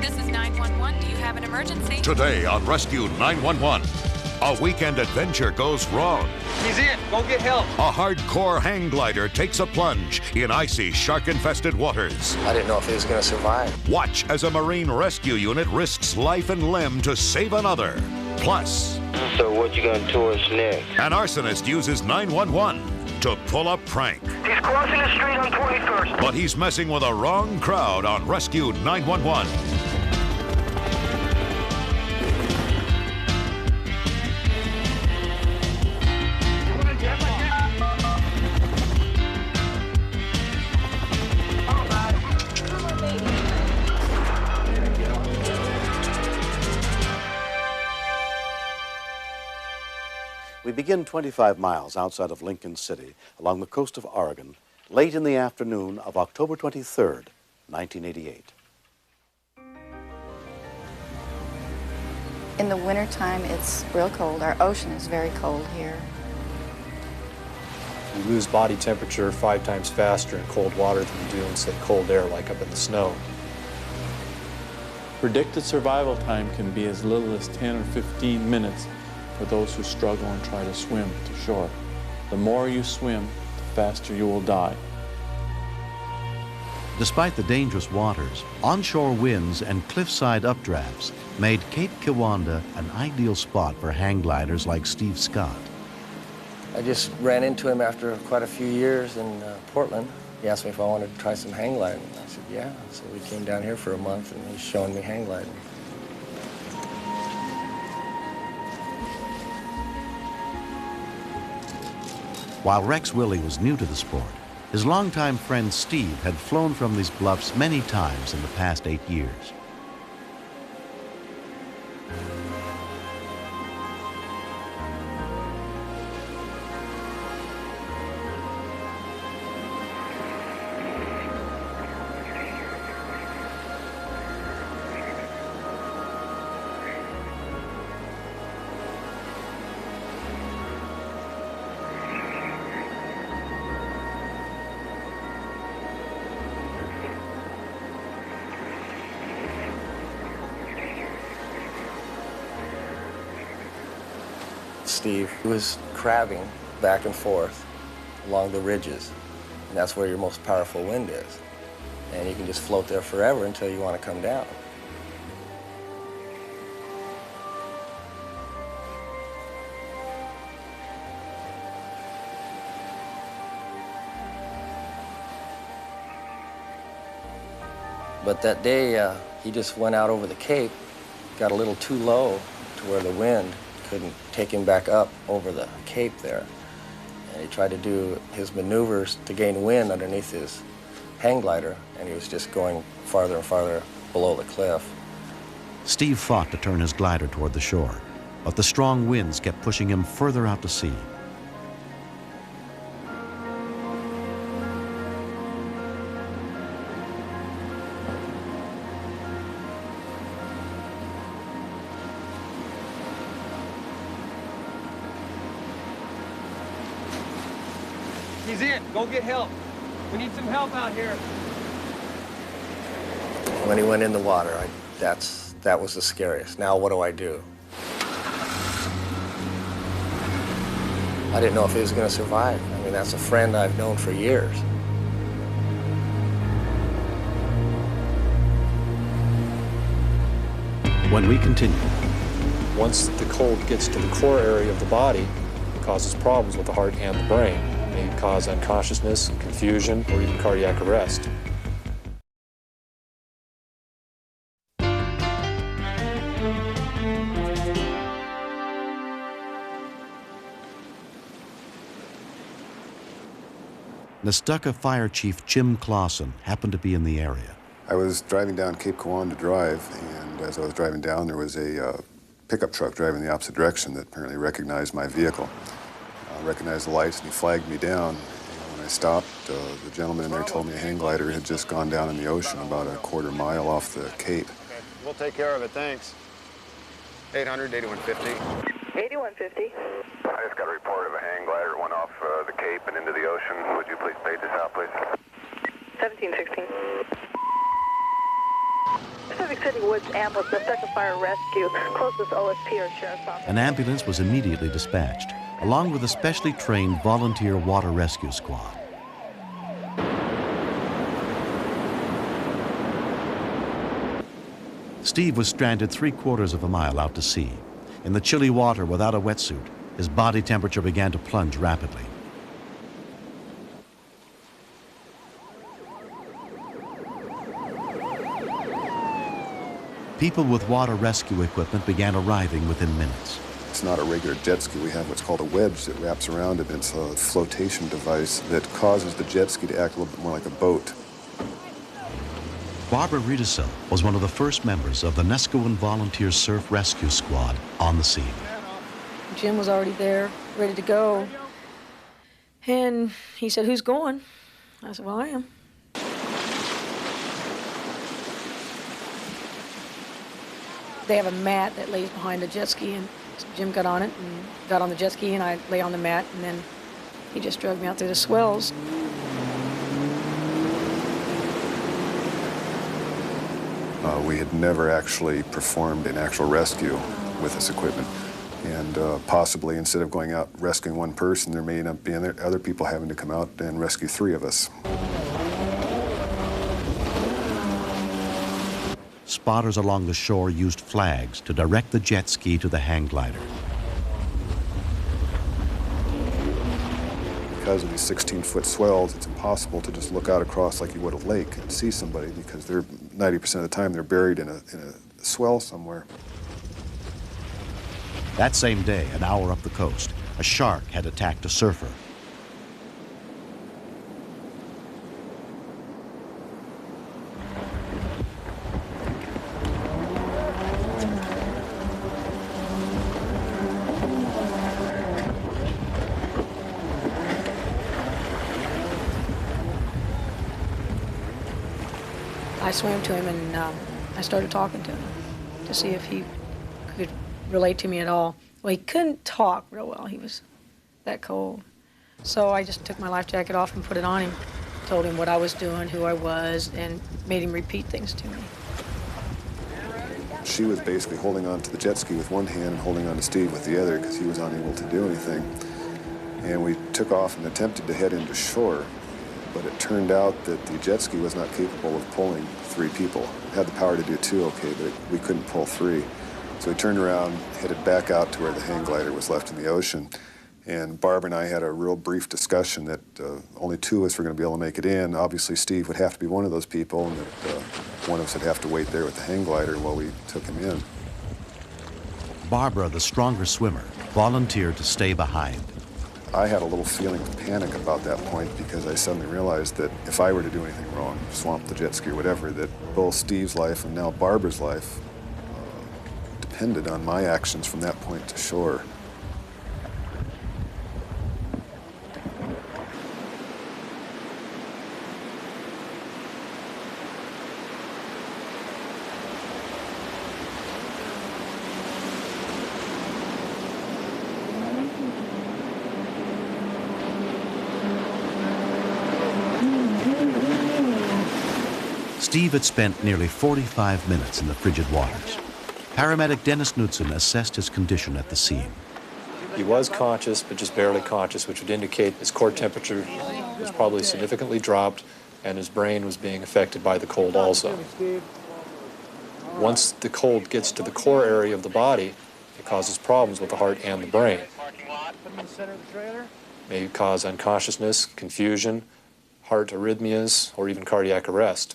This is 911. Do you have an emergency? Today on Rescue 911, a weekend adventure goes wrong. He's in. Go get help. A hardcore hang glider takes a plunge in icy, shark-infested waters. I didn't know if he was going to survive. Watch as a Marine rescue unit risks life and limb to save another. Plus, so what you gonna do us next? an arsonist uses 911 to pull a prank. He's crossing the street on 21st. But he's messing with a wrong crowd on Rescue 911. We begin 25 miles outside of Lincoln City along the coast of Oregon late in the afternoon of October 23rd, 1988. In the wintertime, it's real cold. Our ocean is very cold here. You lose body temperature 5 times faster in cold water than you do in, say, cold air like up in the snow. Predicted survival time can be as little as 10 or 15 minutes for those who struggle and try to swim to shore. The more you swim, the faster you will die. Despite the dangerous waters, onshore winds and cliffside updrafts made Cape Kiwanda an ideal spot for hang gliders like Steve Scott. I just ran into him after quite a few years in Portland. He asked me if I wanted to try some hang gliding. I said, yeah. So we came down here for a month, and he's showing me hang gliding. While Rex Willie was new to the sport, his longtime friend Steve had flown from these bluffs many times in the past 8 years. Steve was crabbing back and forth along the ridges, and that's where your most powerful wind is. And you can just float there forever until you want to come down. But that day, he just went out over the Cape, got a little too low to where the wind couldn't take him back up over the Cape there. And he tried to do his maneuvers to gain wind underneath his hang glider, and he was just going farther and farther below the cliff. Steve fought to turn his glider toward the shore, but the strong winds kept pushing him further out to sea. He's in. Go get help. We need some help out here. When he went in the water, that was the scariest. Now what do I do? I didn't know if he was going to survive. I mean, that's a friend I've known for years. When we continue. Once the cold gets to the core area of the body, it causes problems with the heart and the brain. It may cause unconsciousness, confusion, or even cardiac arrest. Nestucca Fire Chief Jim Clausen happened to be in the area. I was driving down Cape Kiwanda Drive, and as I was driving down, there was a pickup truck driving the opposite direction that apparently recognized my vehicle. Recognized the lights, and he flagged me down. When I stopped, the gentleman in there told me a hang glider had just gone down in the ocean about a quarter mile off the Cape. Okay. We'll take care of it, thanks. 800, 8150. 8150. I just got a report of a hang glider went off the Cape and into the ocean. Would you please page this out, please? 1716. Pacific City Woods ambulance, the 2nd Fire Rescue, closest OSP or Sheriff's Office. An ambulance was immediately dispatched, along with a specially trained volunteer water rescue squad. Steve was stranded 3/4 of a mile out to sea. In the chilly water without a wetsuit, his body temperature began to plunge rapidly. People with water rescue equipment began arriving within minutes. It's not a regular jet ski. We have what's called a wedge that wraps around it. It's a flotation device that causes the jet ski to act a little bit more like a boat. Barbara Riedesel was one of the first members of the Nescowan Volunteer Surf Rescue Squad on the scene. Jim was already there, ready to go. And he said, "Who's going?" I said, "Well, I am." They have a mat that lays behind the jet ski, and Jim got on it and got on the jet ski, and I lay on the mat, and then he just drug me out through the swells. We had never actually performed an actual rescue with this equipment. And possibly, instead of going out rescuing one person, there may end up being other people having to come out and rescue 3 of us. Spotters along the shore used flags to direct the jet ski to the hang glider. Because of these 16-foot swells, it's impossible to just look out across like you would a lake and see somebody, because they're 90% of the time they're buried in a swell somewhere. That same day, an hour up the coast, a shark had attacked a surfer. I swam to him and I started talking to him to see if he could relate to me at all. Well, he couldn't talk real well. He was that cold. So I just took my life jacket off and put it on him, told him what I was doing, who I was, and made him repeat things to me. She was basically holding on to the jet ski with one hand and holding on to Steve with the other, because he was unable to do anything. And we took off and attempted to head into shore. But it turned out that the jet ski was not capable of pulling 3 people. It had the power to do 2, okay, but we couldn't pull 3. So we turned around, headed back out to where the hang glider was left in the ocean. And Barb and I had a real brief discussion that only 2 of us were going to be able to make it in. Obviously, Steve would have to be one of those people, and that one of us would have to wait there with the hang glider while we took him in. Barbara, the stronger swimmer, volunteered to stay behind. I had a little feeling of panic about that point, because I suddenly realized that if I were to do anything wrong, swamp the jet ski or whatever, that both Steve's life and now Barbara's life depended on my actions from that point to shore. Steve had spent nearly 45 minutes in the frigid waters. Paramedic Dennis Knudsen assessed his condition at the scene. He was conscious, but just barely conscious, which would indicate his core temperature was probably significantly dropped, and his brain was being affected by the cold also. Once the cold gets to the core area of the body, it causes problems with the heart and the brain. May cause unconsciousness, confusion, heart arrhythmias, or even cardiac arrest.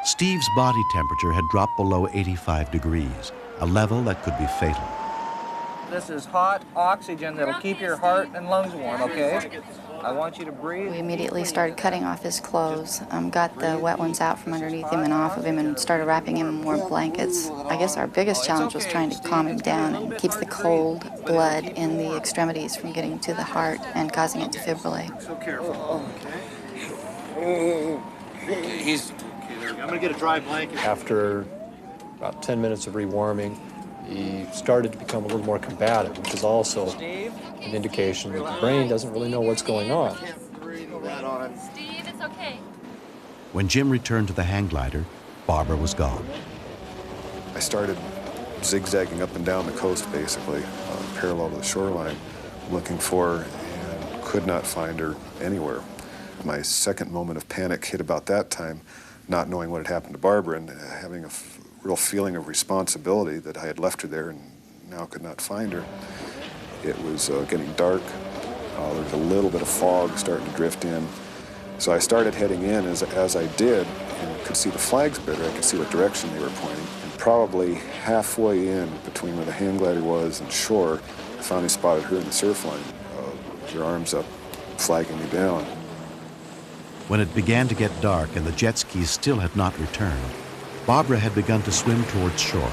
Steve's body temperature had dropped below 85 degrees, a level that could be fatal. This is hot oxygen that'll keep your heart and lungs warm, okay? I want you to breathe. We immediately started cutting off his clothes, got the wet ones out from underneath him and off of him, and started wrapping him in more blankets. I guess our biggest challenge was trying to calm him down and keep the cold blood in the extremities from getting to the heart and causing it to fibrillate. So careful. Okay. Okay, I'm gonna get a dry blanket. After about 10 minutes of rewarming, he started to become a little more combative, which is also an indication that the brain doesn't really know what's going on. Steve, it's okay. When Jim returned to the hang glider, Barbara was gone. I started zigzagging up and down the coast, basically, parallel to the shoreline, looking for her and could not find her anywhere. My second moment of panic hit about that time, not knowing what had happened to Barbara and having a real feeling of responsibility that I had left her there and now could not find her. It was getting dark. There was a little bit of fog starting to drift in. So I started heading in. As I did and could see the flags better, I could see what direction they were pointing. And probably halfway in between where the hang glider was and shore, I finally spotted her in the surf line, with her arms up, flagging me down. When it began to get dark and the jet skis still had not returned, Barbara had begun to swim towards shore.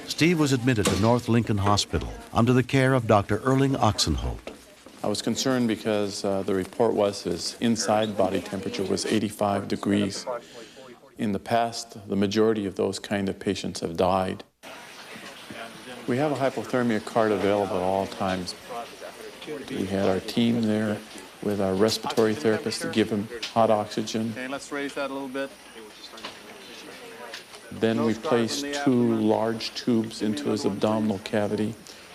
Steve was admitted to North Lincoln Hospital under the care of Dr. Erling Oxenholt. I was concerned because the report was his inside body temperature was 85 degrees. In the past, the majority of those kind of patients have died. We have a hypothermia card available at all times. We had our team there with our respiratory therapist to give him hot oxygen. Okay, let's raise that a little bit. Then we placed 2 large tubes into his abdominal cavity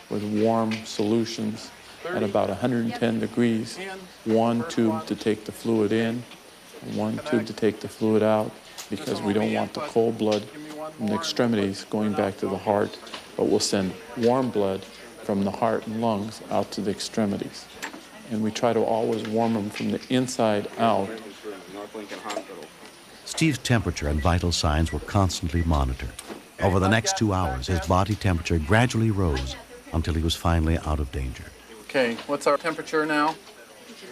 with warm solutions at about 110 degrees. 1 tube to take the fluid in, and 1 tube to take the fluid out, because we don't want the cold blood from the extremities going back to the heart, but we'll send warm blood from the heart and lungs out to the extremities. And we try to always warm them from the inside out. Steve's temperature and vital signs were constantly monitored. Over the next 2 hours, his body temperature gradually rose until he was finally out of danger. Okay, what's our temperature now?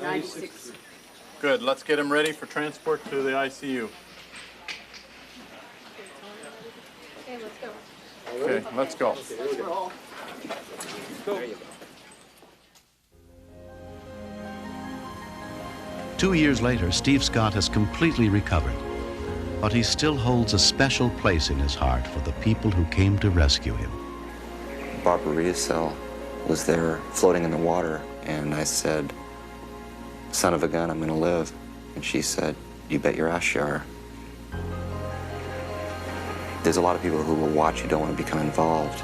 96. Good, let's get him ready for transport to the ICU. Okay, let's go. There you go. 2 years later, Steve Scott has completely recovered, but he still holds a special place in his heart for the people who came to rescue him. Barbara Riesel was there floating in the water, and I said, "Son of a gun, I'm gonna live." And she said, "You bet your ass you are." There's a lot of people who will watch who don't want to become involved.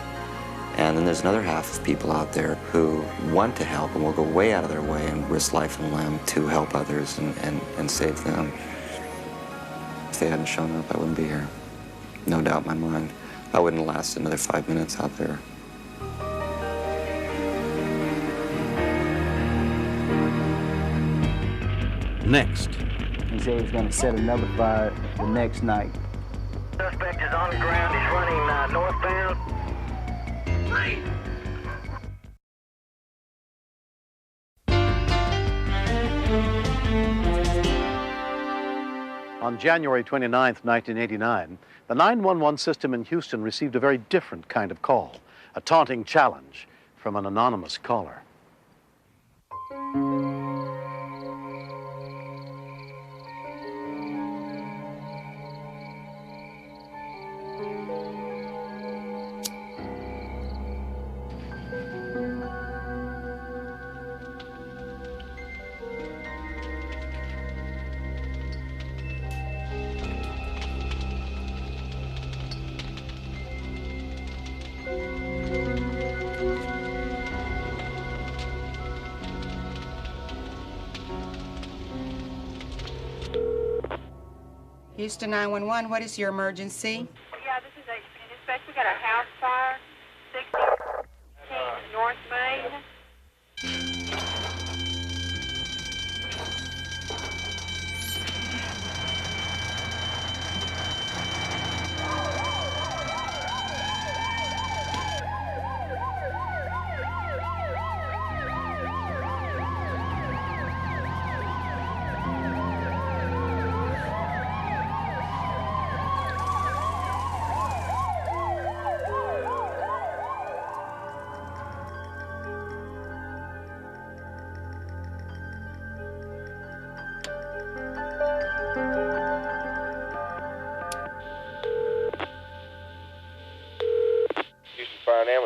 And then there's another half of people out there who want to help and will go way out of their way and risk life and limb to help others and save them. If they hadn't shown up, I wouldn't be here. No doubt in my mind. I wouldn't last another 5 minutes out there. Next. He said he was going to set another fire the next night. Suspect is on the ground. He's running northbound. On January 29, 1989, the 911 system in Houston received a very different kind of call, a taunting challenge from an anonymous caller. Houston 911, what is your emergency? Yeah, this is a dispatch. We got a house fire, 16 North Main.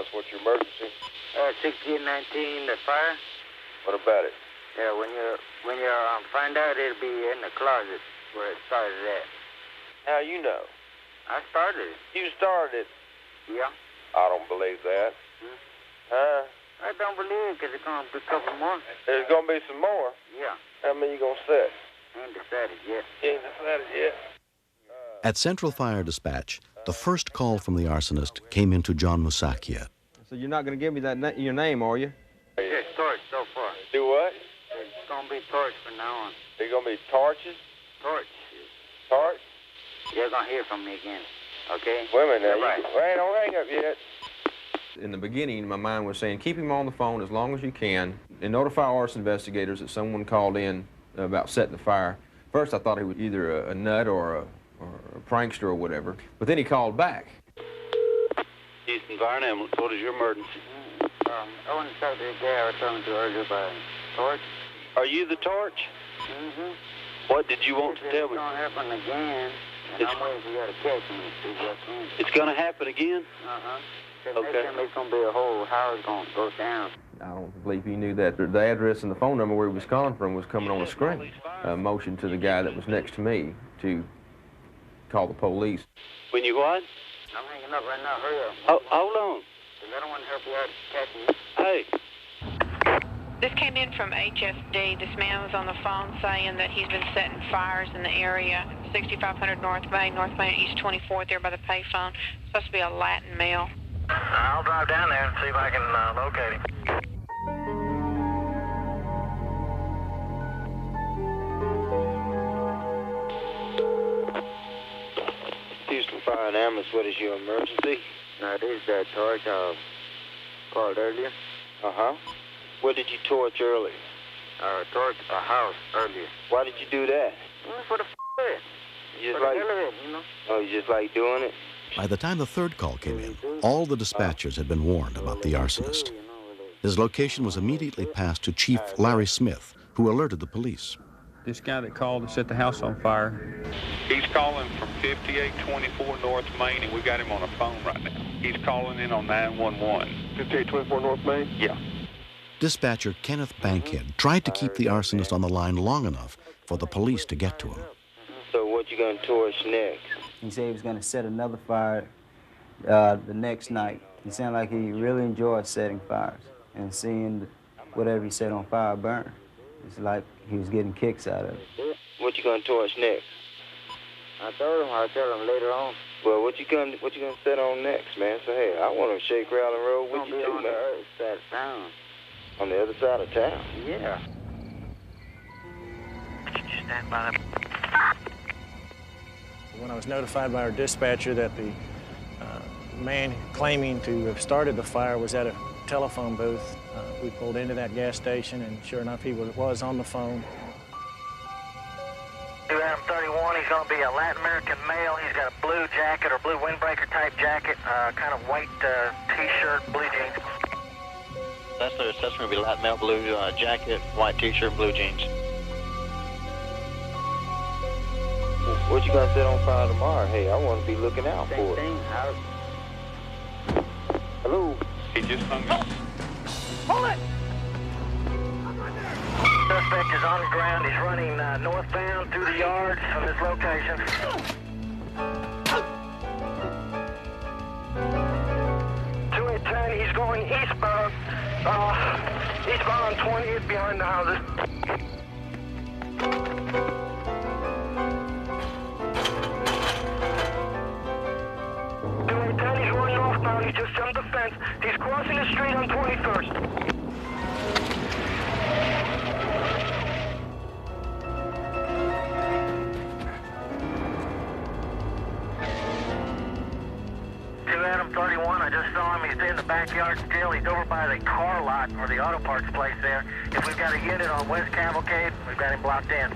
us. What's your emergency? 1619, the fire. What about it? Yeah, when you find out, it'll be in the closet where it started at. How you know? I started it. You started it? Yeah. I don't believe that. Huh? I don't believe it because it's going to be a couple more. There's going to be some more? Yeah. How many you going to set? Ain't decided yet. You ain't decided yet? At Central Fire Dispatch, the first call from the arsonist came into John Musakia. So you're not going to give me that your name, are you? Just torch so far. Do what? It's going to be torch from now on. They're going to be torches? Torch. Torch? You're going to hear from me again, okay? Wait a minute now. Right. Wait, don't hang up yet. In the beginning, my mind was saying, keep him on the phone as long as you can and notify arson investigators that someone called in about setting the fire. First, I thought he was either a nut or a prankster or whatever, but then he called back. Houston Fire and Ambulance, what is your emergency? I want to talk to the guy I was talking to earlier about torch. Are you the torch? Mm-hmm. What did you want to tell me? It's going to happen again, and I'm waiting for you to catch me. It's going to happen again? Uh-huh. Okay. Next time it's going to be a whole house going to go down. I don't believe he knew that the address and the phone number where he was calling from was coming on the screen. Motion to the guy that was next to me to call the police. When you what? I'm hanging up right now. Hurry up. Oh, hold on. I don't want to help you out catching me. Hey. This came in from HSD. This man was on the phone saying that he's been setting fires in the area. 6500 North Main, East 24th, there by the payphone. It's supposed to be a Latin male. I'll drive down there and see if I can locate him. Houston Fire and Ambulance, what is your emergency? This is that torch I called earlier. Uh-huh. What did you torch earlier? Torch a house earlier. Why did you do that? For the it. You just For like, the hell of it, you know? Oh, you just like doing it? By the time the third call came in, all the dispatchers had been warned about the arsonist. His location was immediately passed to Chief Larry Smith, who alerted the police. This guy that called to set the house on fire. He's calling from 5824 North Main, and we got him on the phone right now. He's calling in on 911. 5824 North Main? Yeah. Dispatcher Kenneth Bankhead tried to keep the arsonist on the line long enough for the police to get to him. So what you gonna torch next? He said he was going to set another fire the next night. He sounded like he really enjoyed setting fires and seeing whatever he set on fire burn. It's like he was getting kicks out of it. What you gonna torch next? I told him I'll tell him later on. Well, what you gonna set on next, man? So hey, I want to shake, rattle, and roll with you too, on man. the other side of town. On the other side of town? Yeah. Just stand by them. When I was notified by our dispatcher that the man claiming to have started the fire was at a telephone booth, we pulled into that gas station, and sure enough, he was on the phone. Adam 31, he's going to be a Latin American male. He's got a blue jacket or blue windbreaker type jacket, kind of white t-shirt, blue jeans. That's going to be Latin male, blue jacket, white t-shirt, blue jeans. What you gonna set on fire tomorrow? Hey, I want to be looking out for it. Hello? He just hung up. Hold it! Suspect is on the ground. He's running northbound through the yards from this location. 2810, he's going eastbound. Eastbound on 20th behind the houses. He's running northbound. He just jumped the fence. He's crossing the street on 21st. Adam 31, I just saw him. He's in the backyard still. He's over by the car lot or the auto parts place there. If we've got a unit on West Cavalcade, we've got him blocked in.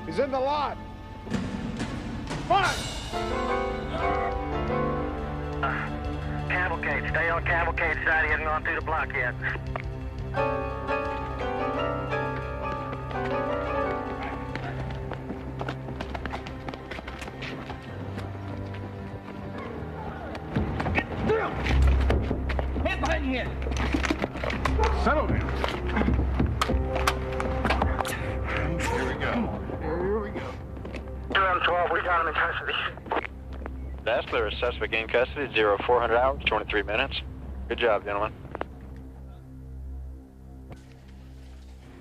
He's in the lot. Fire! Cavalcade. Cavalcade. Stay on Cavalcade side. He hasn't gone through the block yet. Hands behind your head. Settle down. Here we go. Here we go. 2M12, we got him in custody. That's clear. Suspect in custody, 0400 hours, 23 minutes. Good job, gentlemen.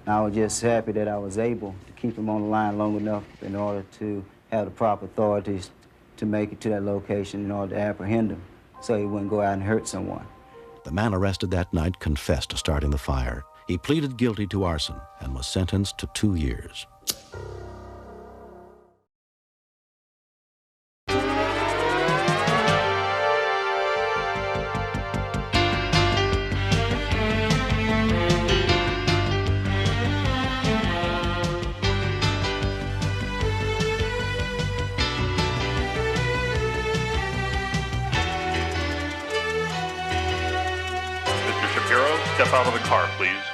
I was just happy that I was able to keep him on the line long enough in order to have the proper authorities to make it to that location in order to apprehend him so he wouldn't go out and hurt someone. The man arrested that night confessed to starting the fire. He pleaded guilty to arson and was sentenced to 2 years. Mr. Shapiro, step out of the car, please.